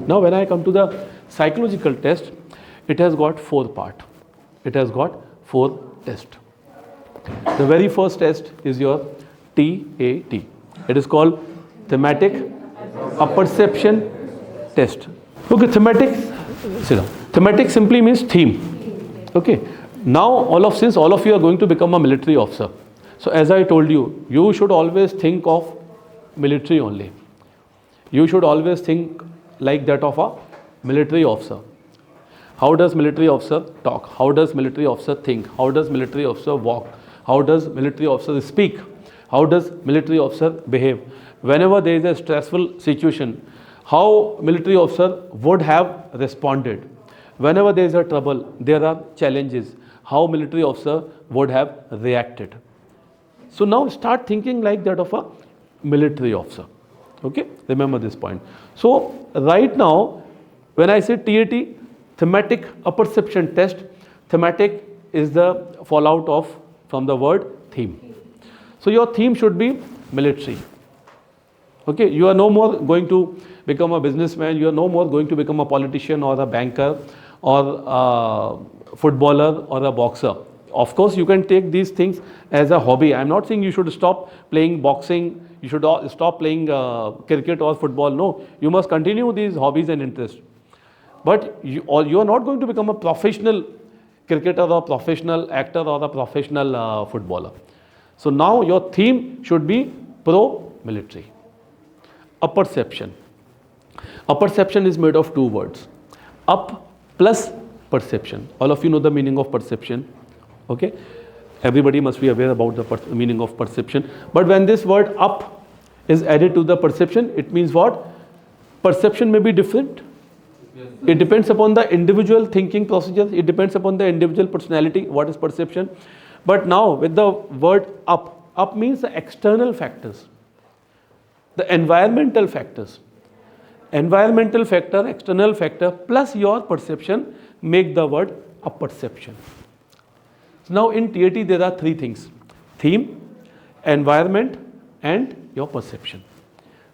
Now when I come to the psychological test, it has got 4 parts. It has got 4 tests. The very first test is your TAT. It is called Thematic Apperception Test. Okay, thematic simply means theme. Okay, now since all of you are going to become a military officer, so as I told you, you should always think of military only. You should always think like that of a military officer. How does military officer talk? How does military officer think? How does military officer walk? How does military officer speak? How does military officer behave? Whenever there is a stressful situation, how military officer would have responded? Whenever there is a trouble, there are challenges, how military officer would have reacted. So now start thinking like that of a military officer. Okay, remember this point. So right now, when I say TAT, Thematic Apperception Test, thematic is the fallout from the word theme. So your theme should be military. Okay, you are no more going to become a businessman, you are no more going to become a politician or a banker or a footballer or a boxer. Of course, you can take these things as a hobby. I am not saying you should stop playing boxing, you should stop playing cricket or football. No, you must continue these hobbies and interests. But you are not going to become a professional cricketer or professional actor or a professional footballer. So now your theme should be pro-military. Apperception. Apperception is made of 2 words. Up plus perception. All of you know the meaning of perception. Okay. Everybody must be aware about the meaning of perception. But when this word up is added to the perception, it means what? Perception may be different. It depends upon the individual thinking procedure. It depends upon the individual personality. What is perception? But now with the word up means the external factors, the environmental factors. Environmental factor, external factor plus your perception make the word apperception. Now in TAT there are 3 things: theme, environment and your perception.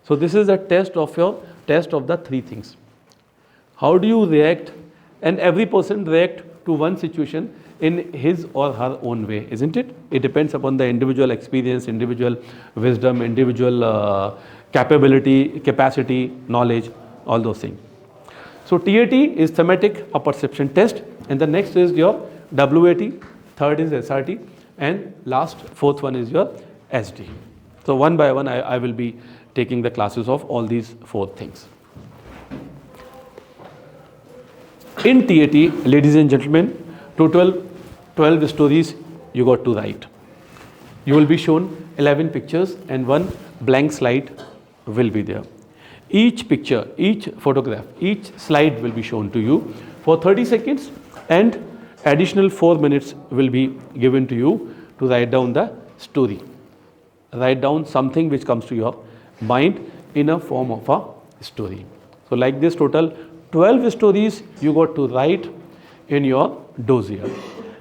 So this is a test of the 3 things. How do you react? And every person react to one situation in his or her own way, isn't it? It depends upon the individual experience, individual wisdom, individual capacity, knowledge, all those things. So TAT is Thematic Apperception Test, and the next is your WAT, third is SRT, and last 4th one is your SD. So one by one I will be taking the classes of all these 4 things. In TAT, ladies and gentlemen, total 12 stories you got to write. You will be shown 11 pictures and 1 blank slide will be there. Each picture, each photograph, each slide will be shown to you for 30 seconds and additional 4 minutes will be given to you to write down the story. Write down something which comes to your mind in a form of a story. So like this, total 12 stories you got to write in your dossier.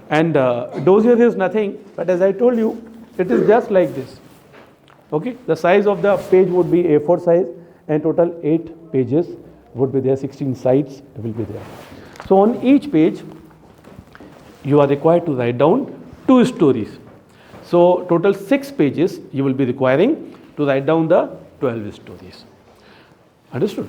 And dossier is nothing, but as I told you, it is just like this. Okay, the size of the page would be A4 size and total 8 pages would be there, 16 sides will be there. So on each page, you are required to write down 2 stories. So total 6 pages you will be requiring to write down the 12 stories. Understood?